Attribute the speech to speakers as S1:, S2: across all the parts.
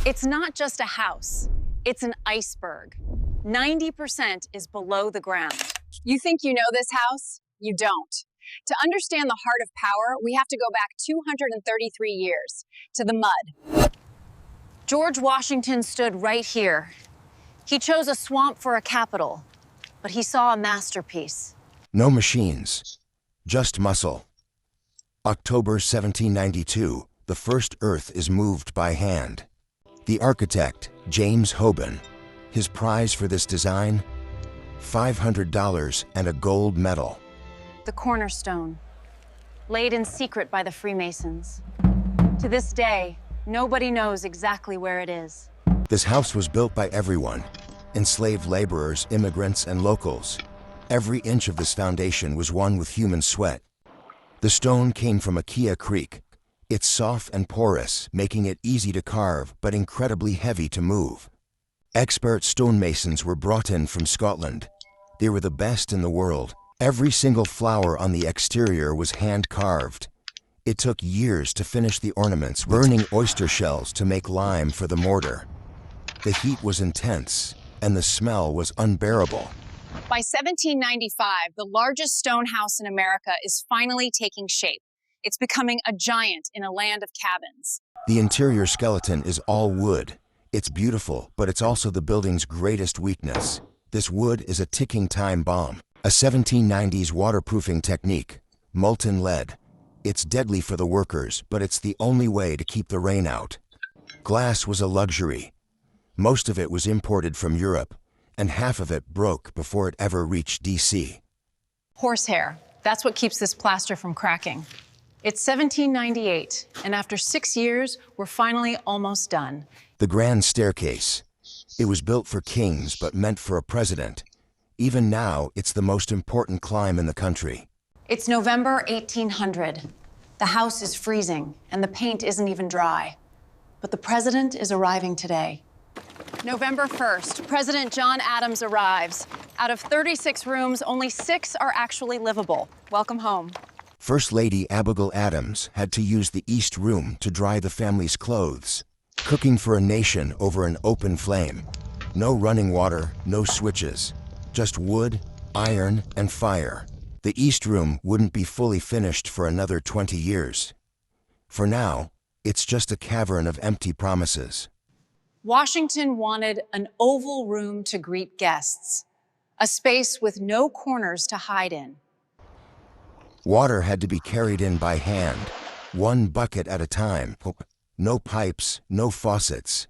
S1: It's not just a house, it's an iceberg. 90% is below the ground. You think you know this house? You don't. To understand the heart of power, we have to go back 233 years, to the mud. George Washington stood right here. He chose a swamp for a capital, but he saw a masterpiece.
S2: No machines, just muscle. October 1792, the first earth is moved by hand. The architect, James Hoban, his prize for this design, $500 and a gold medal.
S1: The cornerstone, laid in secret by the Freemasons. To this day, nobody knows exactly where it is.
S2: This house was built by everyone, enslaved laborers, immigrants, and locals. Every inch of this foundation was won with human sweat. The stone came from Aquia Creek. It's soft and porous, making it easy to carve, but incredibly heavy to move. Expert stonemasons were brought in from Scotland. They were the best in the world. Every single flower on the exterior was hand-carved. It took years to finish the ornaments, burning oyster shells to make lime for the mortar. The heat was intense, and the smell was unbearable.
S1: By 1795, the largest stone house in America is finally taking shape. It's becoming a giant in a land of cabins.
S2: The interior skeleton is all wood. It's beautiful, but it's also the building's greatest weakness. This wood is a ticking time bomb, a 1790s waterproofing technique, molten lead. It's deadly for the workers, but it's the only way to keep the rain out. Glass was a luxury. Most of it was imported from Europe, and half of it broke before it ever reached DC.
S1: Horsehair, that's what keeps this plaster from cracking. It's 1798, and after 6 years, we're finally almost done.
S2: The grand staircase. It was built for kings, but meant for a president. Even now, it's the most important climb in the country.
S1: It's November 1800. The house is freezing, and the paint isn't even dry. But the president is arriving today. November 1st, President John Adams arrives. Out of 36 rooms, only 6 are actually livable. Welcome home.
S2: First Lady Abigail Adams had to use the East Room to dry the family's clothes. Cooking for a nation over an open flame. No running water, no switches. Just wood, iron, and fire. The East Room wouldn't be fully finished for another 20 years. For now, it's just a cavern of empty promises.
S1: Washington wanted an oval room to greet guests, a space with no corners to hide in.
S2: Water had to be carried in by hand, one bucket at a time. No pipes, no faucets.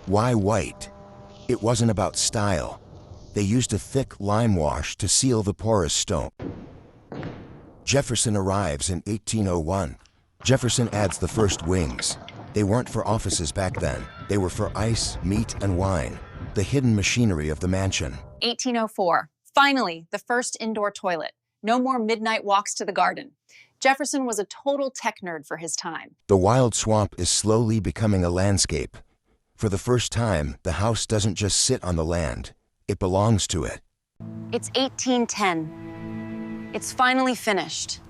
S2: Why white? It wasn't about style. They used a thick lime wash to seal the porous stone. Jefferson arrives in 1801. Jefferson adds the first wings. They weren't for offices back then. They were for ice, meat, and wine, the hidden machinery of the mansion.
S1: 1804. Finally, the first indoor toilet. No more midnight walks to the garden. Jefferson was a total tech nerd for his time.
S2: The wild swamp is slowly becoming a landscape. For the first time, the house doesn't just sit on the land. It belongs to it.
S1: It's 1810. It's finally finished.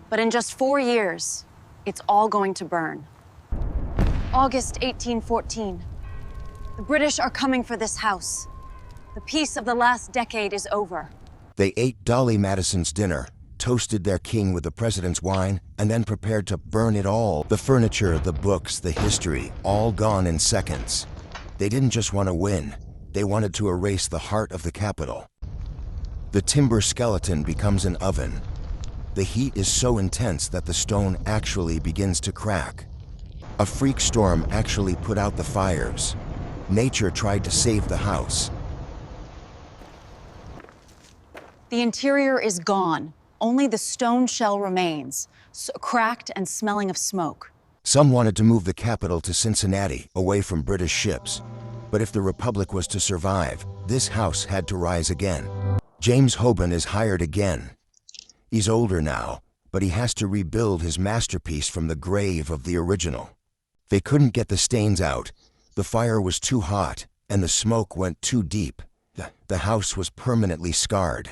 S1: But in just 4 years, it's all going to burn. August 1814. The British are coming for this house. The peace of the last decade is over.
S2: They ate Dolly Madison's dinner, toasted their king with the president's wine, and then prepared to burn it all. The furniture, the books, the history, all gone in seconds. They didn't just want to win. They wanted to erase the heart of the Capitol. The timber skeleton becomes an oven. The heat is so intense that the stone actually begins to crack. A freak storm actually put out the fires. Nature tried to save the house.
S1: The interior is gone. Only the stone shell remains, cracked and smelling of smoke.
S2: Some wanted to move the capital to Cincinnati, away from British ships. But if the Republic was to survive, this house had to rise again. James Hoban is hired again. He's older now, but he has to rebuild his masterpiece from the grave of the original. They couldn't get the stains out. The fire was too hot, and the smoke went too deep. The house was permanently scarred.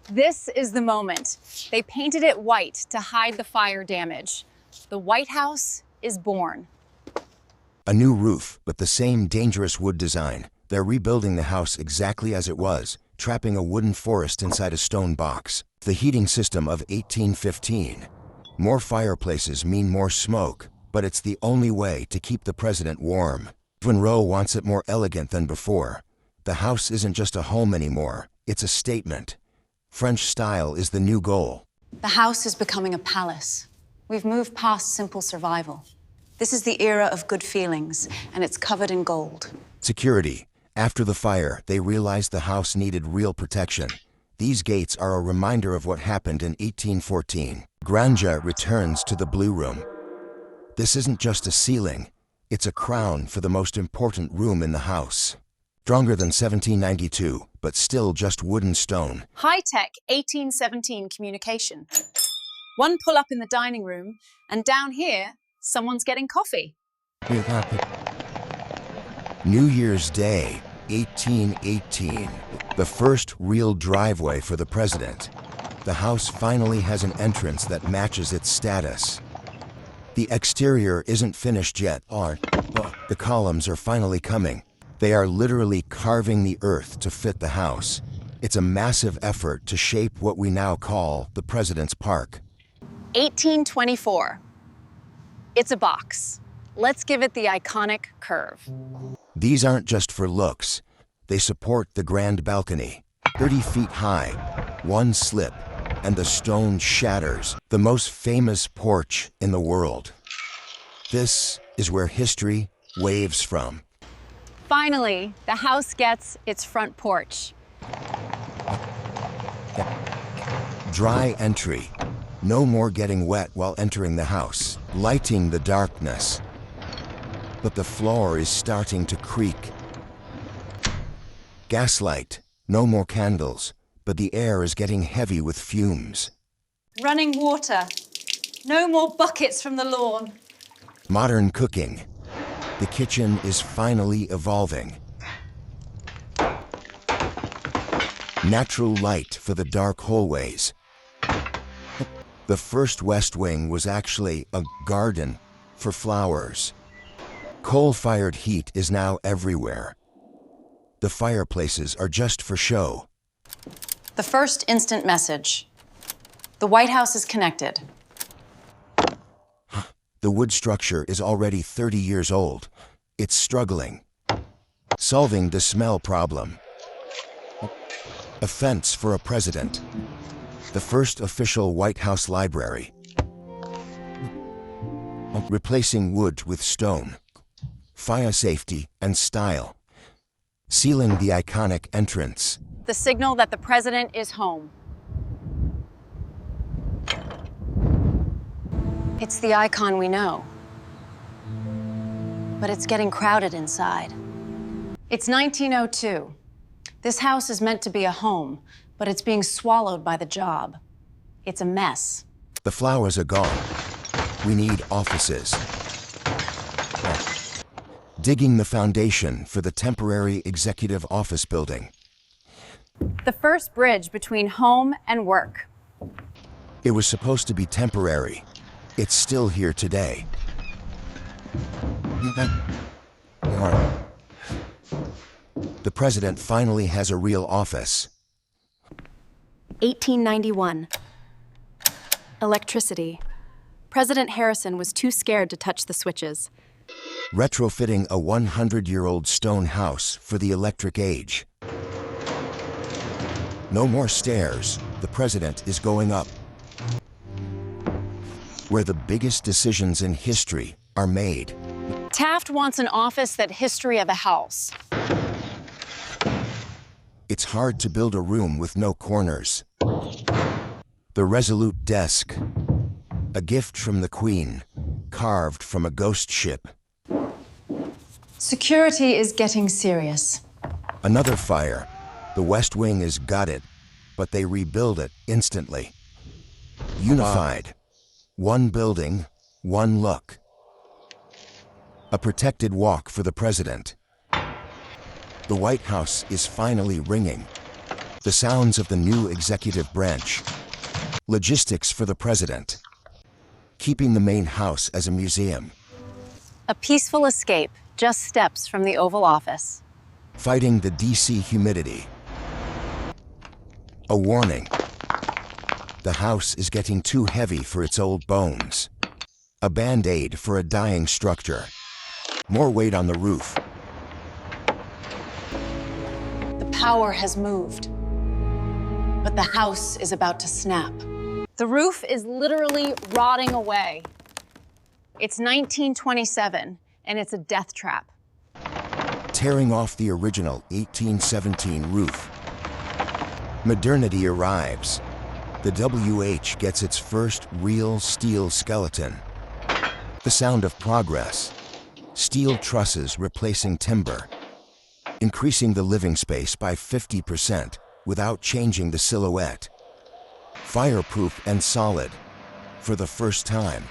S1: This is the moment. They painted it white to hide the fire damage. The White House is born.
S2: A new roof, but the same dangerous wood design. They're rebuilding the house exactly as it was, trapping a wooden forest inside a stone box. The heating system of 1815. More fireplaces mean more smoke, but it's the only way to keep the president warm. Monroe wants it more elegant than before. The house isn't just a home anymore, it's a statement. French style is the new goal.
S1: The house is becoming a palace. We've moved past simple survival. This is the era of good feelings, and it's covered in gold.
S2: Security. After the fire, they realized the house needed real protection. These gates are a reminder of what happened in 1814. Grandeur returns to the Blue Room. This isn't just a ceiling, it's a crown for the most important room in the house. Stronger than 1792, but still just wood and stone.
S1: High-tech 1817 communication. One pull-up in the dining room, and down here, someone's getting coffee.
S2: New Year's Day, 1818. The first real driveway for the president. The house finally has an entrance that matches its status. The exterior isn't finished yet, the columns are finally coming. They are literally carving the earth to fit the house. It's a massive effort to shape what we now call the President's Park.
S1: 1824. It's a box. Let's give it the iconic curve.
S2: These aren't just for looks. They support the grand balcony. 30 feet high, one slip, and the stone shatters. The most famous porch in the world. This is where history waves from.
S1: Finally, the house gets its front porch.
S2: Dry entry. No more getting wet while entering the house, lighting the darkness. But the floor is starting to creak. Gaslight. No more candles, but the air is getting heavy with fumes.
S1: Running water. No more buckets from the lawn.
S2: Modern cooking. The kitchen is finally evolving. Natural light for the dark hallways. The first West Wing was actually a garden for flowers. Coal-fired heat is now everywhere. The fireplaces are just for show.
S1: The first instant message. The White House is connected.
S2: The wood structure is already 30 years old. It's struggling. Solving the smell problem. A fence for a president. The first official White House library. Replacing wood with stone. Fire safety and style. Sealing the iconic entrance.
S1: The signal that the president is home. It's the icon we know. But it's getting crowded inside. It's 1902. This house is meant to be a home, but it's being swallowed by the job. It's a mess.
S2: The flowers are gone. We need offices. Digging the foundation for the temporary executive office building.
S1: The first bridge between home and work.
S2: It was supposed to be temporary. It's still here today. The president finally has a real office.
S1: 1891. Electricity. President Harrison was too scared to touch the switches.
S2: Retrofitting a 100-year-old stone house for the electric age. No more stairs. The president is going up. Where the biggest decisions in history are made.
S1: Taft wants an office that history of the house.
S2: It's hard to build a room with no corners. The resolute desk. A gift from the Queen, carved from a ghost ship.
S1: Security is getting serious.
S2: Another fire. The West Wing is gutted, but they rebuild it instantly. Unified. One building, one look. A protected walk for the president. The White House is finally ringing. The sounds of the new executive branch. Logistics for the president. Keeping the main house as a museum.
S1: A peaceful escape, just steps from the Oval Office.
S2: Fighting the DC humidity. A warning. The house is getting too heavy for its old bones. A band-aid for a dying structure. More weight on the roof.
S1: The power has moved, but the house is about to snap. The roof is literally rotting away. It's 1927, and it's a death trap.
S2: Tearing off the original 1817 roof. Modernity arrives. The WH gets its first real steel skeleton. The sound of progress. Steel trusses replacing timber. Increasing the living space by 50% without changing the silhouette. Fireproof and solid for the first time.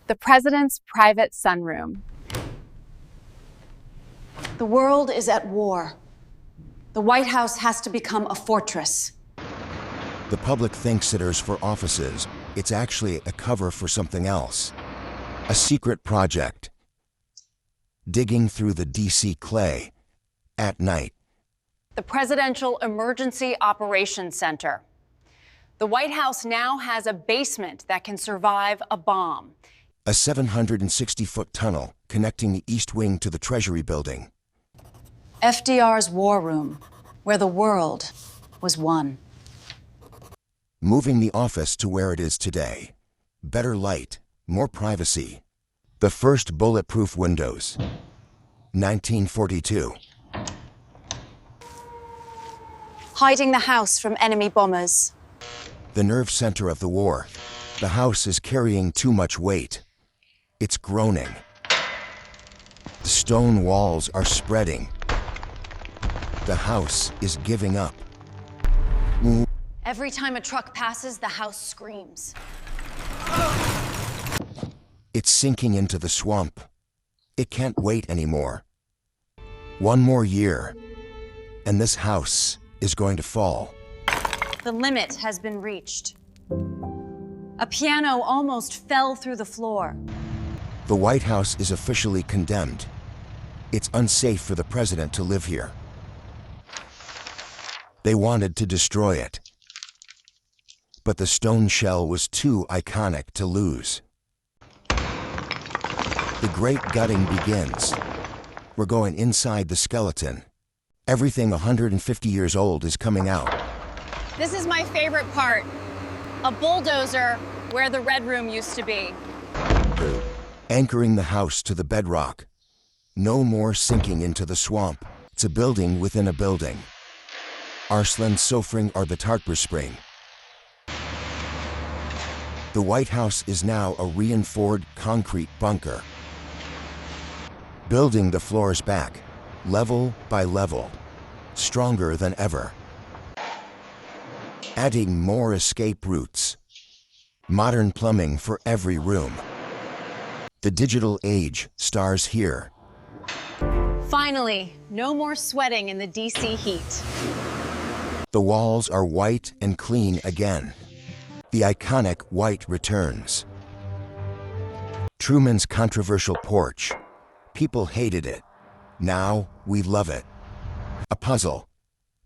S1: The president's private sunroom. The world is at war. The White House has to become a fortress.
S2: The public thinks it is for offices. It's actually a cover for something else. A secret project. Digging through the DC clay at night.
S1: The Presidential Emergency Operations Center. The White House now has a basement that can survive a bomb.
S2: A 760-foot tunnel connecting the East Wing to the Treasury Building.
S1: FDR's war room, where the world was won.
S2: Moving the office to where it is today. Better light, more privacy. The first bulletproof windows. 1942.
S1: Hiding the house from enemy bombers.
S2: The nerve center of the war. The house is carrying too much weight. It's groaning. The stone walls are spreading. The house is giving up.
S1: Every time a truck passes, the house screams.
S2: It's sinking into the swamp. It can't wait anymore. One more year, and this house is going to fall.
S1: The limit has been reached. A piano almost fell through the floor.
S2: The White House is officially condemned. It's unsafe for the president to live here. They wanted to destroy it. But the stone shell was too iconic to lose. The great gutting begins. We're going inside the skeleton. Everything 150 years old is coming out.
S1: This is my favorite part. A bulldozer where the Red Room used to be.
S2: Anchoring the house to the bedrock. No more sinking into the swamp. It's a building within a building. Arslan Sofring or the Tartberspring. The White House is now a reinforced concrete bunker. Building the floors back, level by level, stronger than ever. Adding more escape routes. Modern plumbing for every room. The digital age stars here.
S1: Finally, no more sweating in the DC heat.
S2: The walls are white and clean again. The iconic white returns. Truman's controversial porch. People hated it. Now we love it. A puzzle.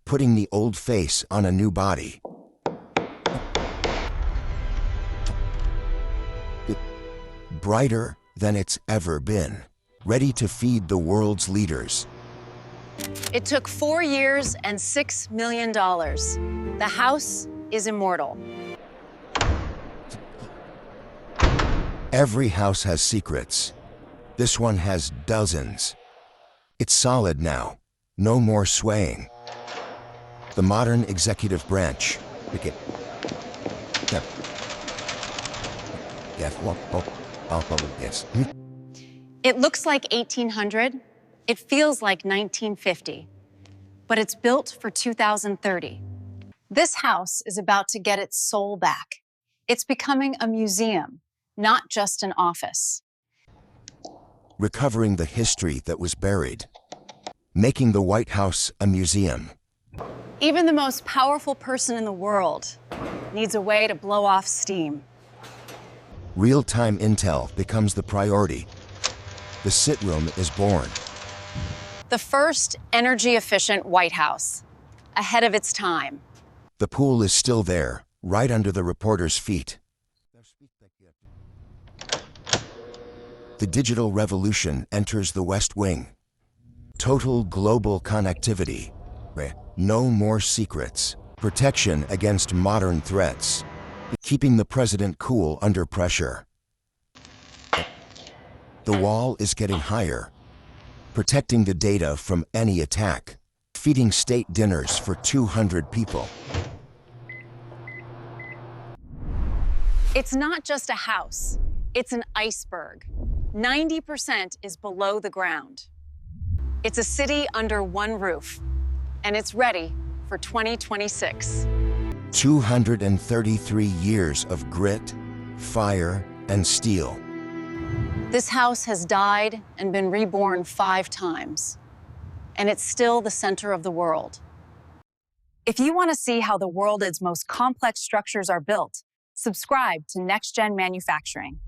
S2: Putting the old face on a new body. Brighter than it's ever been. Ready to feed the world's leaders.
S1: It took 4 years and $6 million. The house is immortal.
S2: Every house has secrets. This one has dozens. It's solid now. No more swaying. The modern executive branch.
S1: It looks like 1800. It feels like 1950. But it's built for 2030. This house is about to get its soul back. It's becoming a museum, not just an office.
S2: Recovering the history that was buried. Making the White House a museum.
S1: Even the most powerful person in the world needs a way to blow off steam.
S2: Real-time intel becomes the priority. The sit room is born.
S1: The first energy-efficient White House, ahead of its time.
S2: The pool is still there, right under the reporter's feet. The digital revolution enters the West Wing. Total global connectivity. No more secrets. Protection against modern threats. Keeping the president cool under pressure. The wall is getting higher. Protecting the data from any attack. Feeding state dinners for 200 people.
S1: It's not just a house, it's an iceberg. 90% is below the ground. It's a city under one roof, and it's ready for 2026.
S2: 233 years of grit, fire, and steel.
S1: This house has died and been reborn 5 times, and it's still the center of the world. If you want to see how the world's most complex structures are built, subscribe to NextGen Manufacturing.